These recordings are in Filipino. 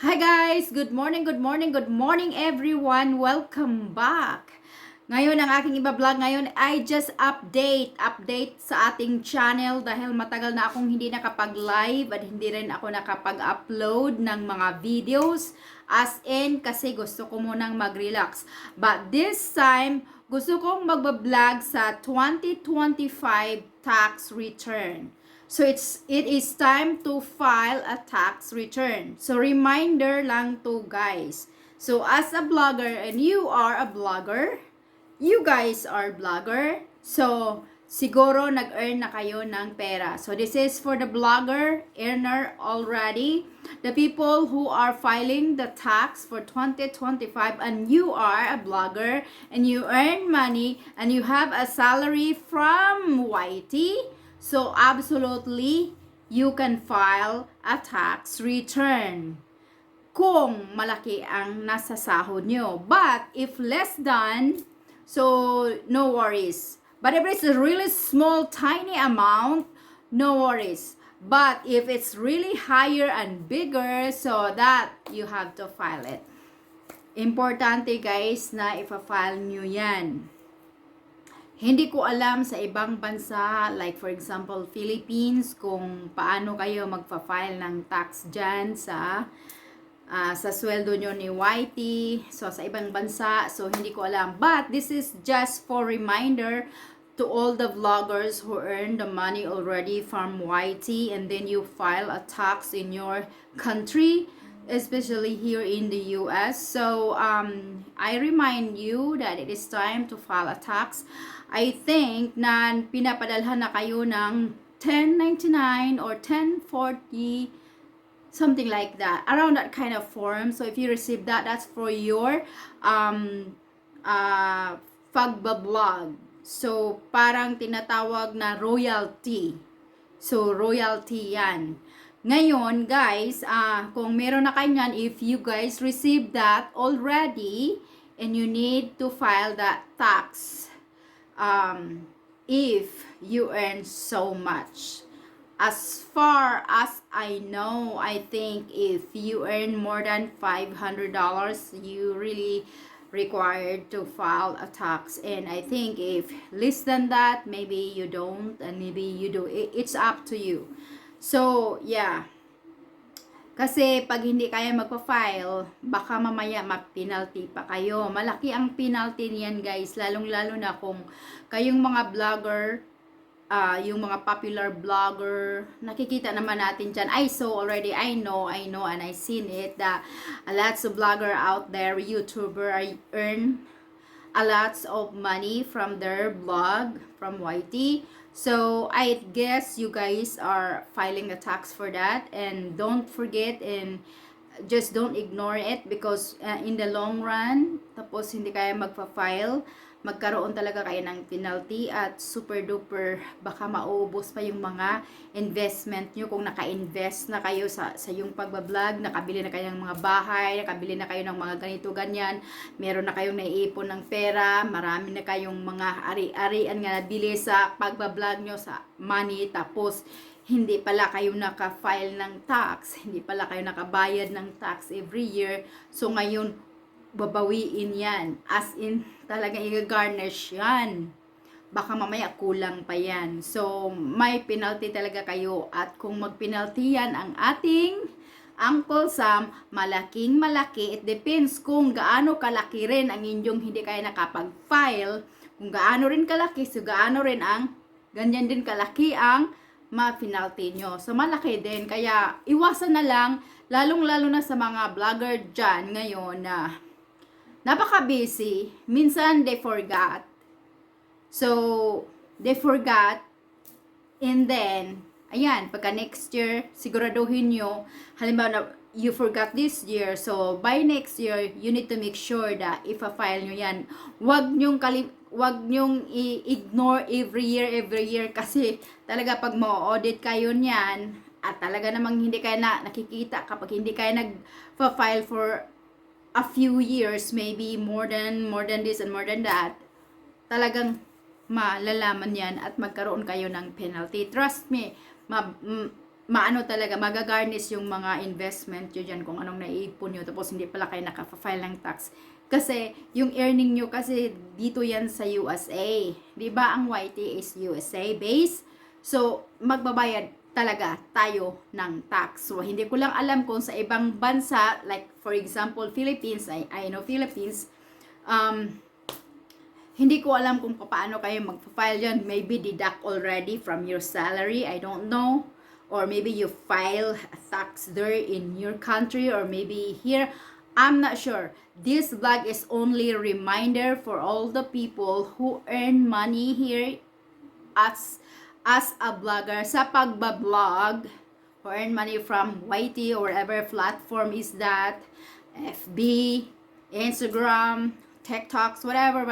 Hi guys! Good morning, good morning, good morning everyone! Welcome back! Ngayon, ang aking iba-vlog ngayon ay just update sa ating channel dahil matagal na akong hindi nakapag-live at hindi rin ako nakapag-upload ng mga videos as in kasi gusto ko munang mag-relax. But this time, gusto kong mag-vlog sa 2025 tax return. So it is time to file a tax return. So reminder lang to guys. So as a blogger and you are a blogger, you guys are blogger. So siguro nag-earn na kayo ng pera. So this is for the blogger earner already. The people who are filing the tax for 2025 and you are a blogger and you earn money and you have a salary from YT. So, absolutely, you can file a tax return kung malaki ang nasa sahod nyo. But, if less than, so, no worries. But if it's a really small, tiny amount, no worries. But, if it's really higher and bigger, so that you have to file it. Importante guys na ipa-file nyo yan. Hindi ko alam sa ibang bansa, like for example, Philippines, kung paano kayo magpa-file ng tax dyan sa sweldo nyo ni YT. So, sa ibang bansa, so hindi ko alam. But, this is just for reminder to all the vloggers who earn the money already from YT and then you file a tax in your country, especially here in the US. So, I remind you that it is time to file a tax. I think na pinapadalhan na kayo ng 1099 or 1040, something like that, around that kind of form. So if you receive that, that's for your pagbablog. So parang tinatawag na royalty. So royalty yan. Ngayon guys, kung meron na kayo yan, if you guys receive that already and you need to file that tax, if you earn so much. As far as I know, I think if you earn more than $500, you really required to file a tax. And I think if less than that, maybe you don't, and maybe you do. It's up to you. So, yeah. Kasi pag hindi kaya magpa-file, baka mamaya ma-penalty pa kayo. Malaki ang penalty niyan guys, lalong-lalo na kung kayong mga vlogger, yung mga popular vlogger, nakikita naman natin dyan. I saw already, I know, and I seen it, that lots of vlogger out there, YouTuber, earn a lots of money from their blog, from YT. So, I guess you guys are filing a tax for that. And don't forget and just don't ignore it because in the long run, tapos hindi kaya magpa-file, magkaroon talaga kayo ng penalty at super duper baka mauubos pa yung mga investment nyo kung naka-invest na kayo sa yung pagbablog, nakabili na kayo ng mga bahay, nakabili na kayo ng mga ganito ganyan, meron na kayong naiipon ng pera, marami na kayong mga ari-arian nga nabili sa pagbablog nyo sa money, tapos hindi pala kayo naka-file ng tax, hindi pala kayo nakabayad ng tax every year, so ngayon babawiin yan. As in, talaga i-garnish yan. Baka mamaya kulang pa yan. So, may penalty talaga kayo. At kung mag-penalty yan ang ating Uncle Sam, malaking malaki. It depends kung gaano kalaki rin ang inyong hindi kayo nakapag-file. Kung gaano rin kalaki, so gaano rin ang, ganyan din kalaki ang ma-penalty nyo. So, malaki din. Kaya, iwasan na lang, lalong-lalo na sa mga vlogger dyan ngayon na napaka-busy. Minsan, they forgot. So, they forgot. And then, ayan, pagka next year, siguraduhin nyo, halimbawa na, you forgot this year. So, by next year, you need to make sure that ipa-file nyo yan. Wag nyong i-ignore every year. Kasi, talaga pag ma-audit kayo niyan, at talaga namang hindi kayo nakikita kapag hindi kayo nag-file for a few years, maybe more than this and more than that, talagang malalaman yan at magkaroon kayo ng penalty. Trust me, maano talaga, magagarnish yung mga investment nyo dyan kung anong naiipon nyo, tapos hindi pala kayo nakafile ng tax. Kasi, yung earning nyo kasi dito yan sa USA. Diba ang YT is USA based? So, magbabayad talaga tayo ng tax. So, hindi ko lang alam kung sa ibang bansa, like for example, Philippines, I know Philippines, hindi ko alam kung paano kayo mag-file yan. Maybe deduct already from your salary, I don't know. Or maybe you file a tax there in your country, or maybe here. I'm not sure. This vlog is only a reminder for all the people who earn money here as a vlogger sa pagbablog, who earn money from YT or whatever platform is that, FB, Instagram, TikToks, whatever.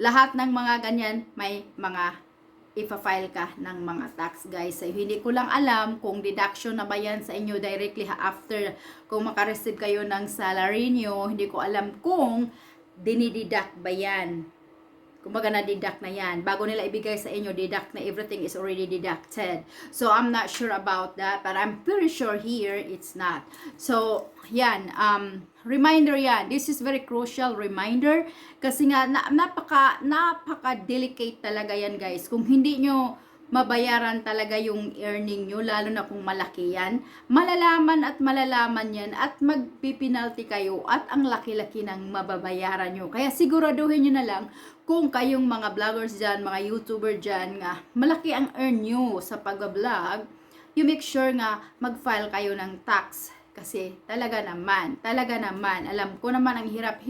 Lahat ng mga ganyan, may mga ipa-file ka ng mga tax, guys. So, hindi ko lang alam kung deduction na ba yan sa inyo directly after kung makareceive kayo ng salary nyo. Hindi ko alam kung dinideduct ba yan. Kumbaga na-deduct na yan. Bago nila ibigay sa inyo, deduct na, everything is already deducted. So, I'm not sure about that, but I'm pretty sure here, it's not. So, yan. Reminder yan. This is very crucial reminder. Kasi nga, napaka-delicate talaga yan, guys. Kung hindi nyo mabayaran talaga yung earning nyo, lalo na kung malaki yan, malalaman yan at magpipinalty kayo at ang laki-laki ng mababayaran nyo. Kaya siguraduhin nyo na lang kung kayong mga vloggers dyan, mga YouTuber dyan nga, malaki ang earn nyo sa pag-vlog, you make sure nga mag-file kayo ng tax. Kasi talaga naman, alam ko naman ang hirap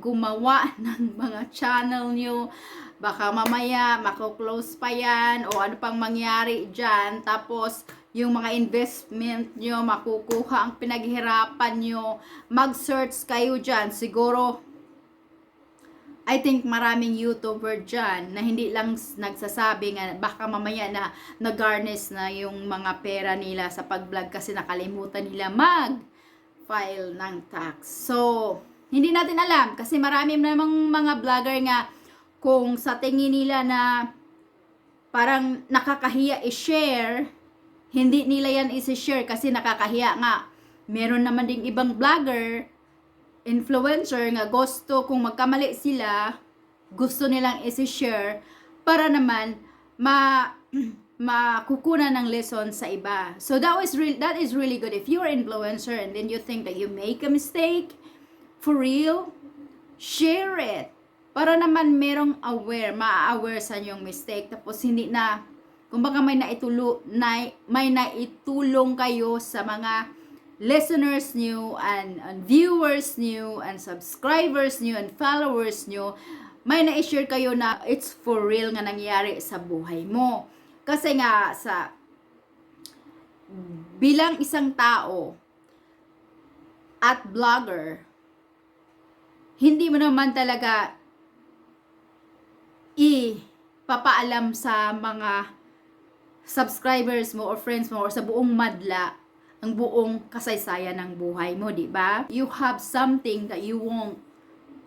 gumawa ng mga channel nyo. Baka mamaya, mako-close pa yan, o ano pang mangyari dyan. Tapos, yung mga investment nyo, makukuha ang pinaghirapan nyo. Mag-search kayo dyan. Siguro, I think maraming YouTuber dyan na hindi lang nagsasabi nga, baka mamaya na nag-garnish na yung mga pera nila sa pag-vlog kasi nakalimutan nila mag-file ng tax. So, hindi natin alam kasi marami namang mga vlogger nga kung sa tingin nila na parang nakakahiya i-share, hindi nila yan i-share kasi nakakahiya nga. Meron naman ding ibang vlogger, influencer nga gusto kung magkamali sila, gusto nilang i-share para naman makukunan ng lesson sa iba. So that is really good. If you're an influencer and then you think that you make a mistake, for real, share it. Para naman merong ma-aware sa inyong mistake. Tapos hindi na, kumbaga may naitulong kayo sa mga listeners nyo and viewers nyo and subscribers nyo and followers nyo. May na-share kayo na it's for real nga nangyari sa buhay mo. Kasi nga bilang isang tao at vlogger, hindi mo naman talaga ipapaalam sa mga subscribers mo or friends mo or sa buong madla ang buong kasaysayan ng buhay mo, di ba? You have something that you won't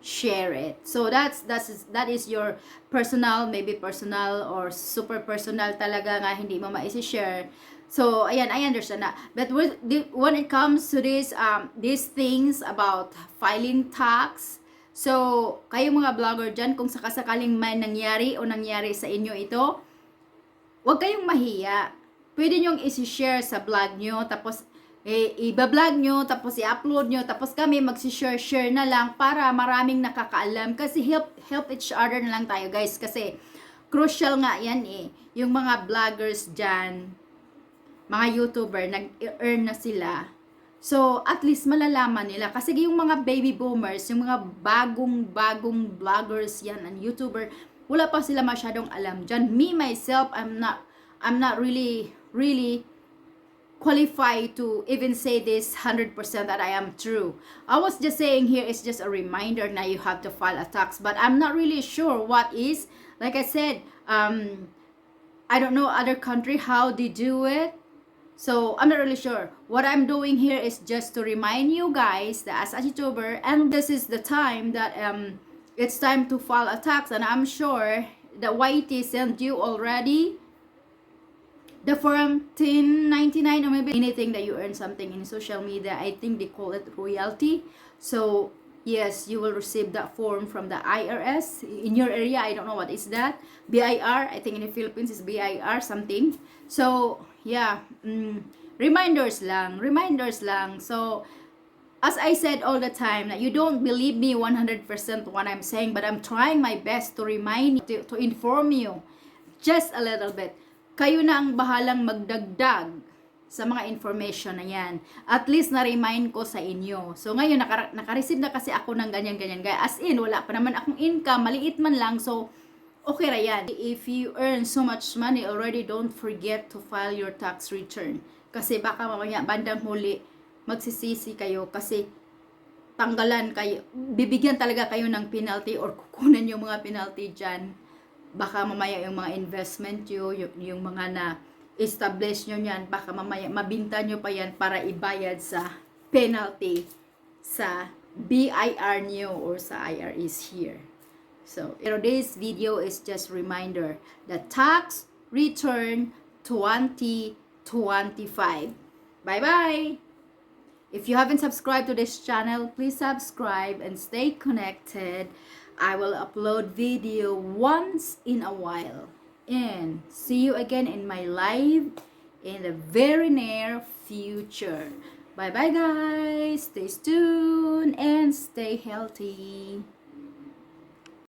share it. So that is your personal, maybe personal or super personal talaga nga hindi mo ma-share. So ayan, I understand that. But when it comes to these things about filing tax, so, kayong mga vlogger dyan, kung sakasakaling may nangyari sa inyo ito, huwag kayong mahiya. Pwede nyong isi-share sa vlog nyo, tapos i-vlog nyo, tapos i-upload nyo, tapos kami magsi-share na lang para maraming nakakaalam. Kasi help each other na lang tayo, guys. Kasi crucial nga yan yung mga vloggers dyan, mga YouTuber, nag-earn na sila. So, at least malalaman nila. Kasi yung mga baby boomers, yung mga bagong vloggers yan and YouTuber, wala pa sila masyadong alam dyan. Me, myself, I'm not really qualified to even say this 100% that I am true. I was just saying here is just a reminder na you have to file a tax. But I'm not really sure what is. Like I said, I don't know other country how they do it. So, I'm not really sure. What I'm doing here is just to remind you guys that as a YouTuber, and this is the time that it's time to file a tax. And I'm sure that YT sent you already The form 1099, or maybe anything that you earn something in social media, I think they call it royalty. So yes, you will receive that form from the IRS in your area. I don't know what is that. BIR, I think in the Philippines is BIR something. So yeah, reminders lang. So as I said all the time, that you don't believe me 100% what I'm saying, but I'm trying my best to remind you, to inform you just a little bit. Kayo na ang bahalang magdagdag sa mga information na yan. At least na-remind ko sa inyo. So ngayon, naka-receive na kasi ako ng ganyan-ganyan. As in, wala pa naman akong income, maliit man lang. So, okay ra yan. If you earn so much money already, don't forget to file your tax return. Kasi baka mamaya, bandang huli, magsisisi kayo kasi tanggalan kayo, bibigyan talaga kayo ng penalty or kukunan yung mga penalty dyan. Baka mamaya yung mga investment yung mga na-establish nyo yan, baka mamaya mabinta nyo pa yan para ibayad sa penalty sa BIR nyo or sa IRS here. So, this video is just reminder, the tax return 2025. Bye-bye! If you haven't subscribed to this channel, please subscribe and stay connected. I will upload video once in a while. And see you again in my live in the very near future. Bye bye guys. Stay tuned and stay healthy.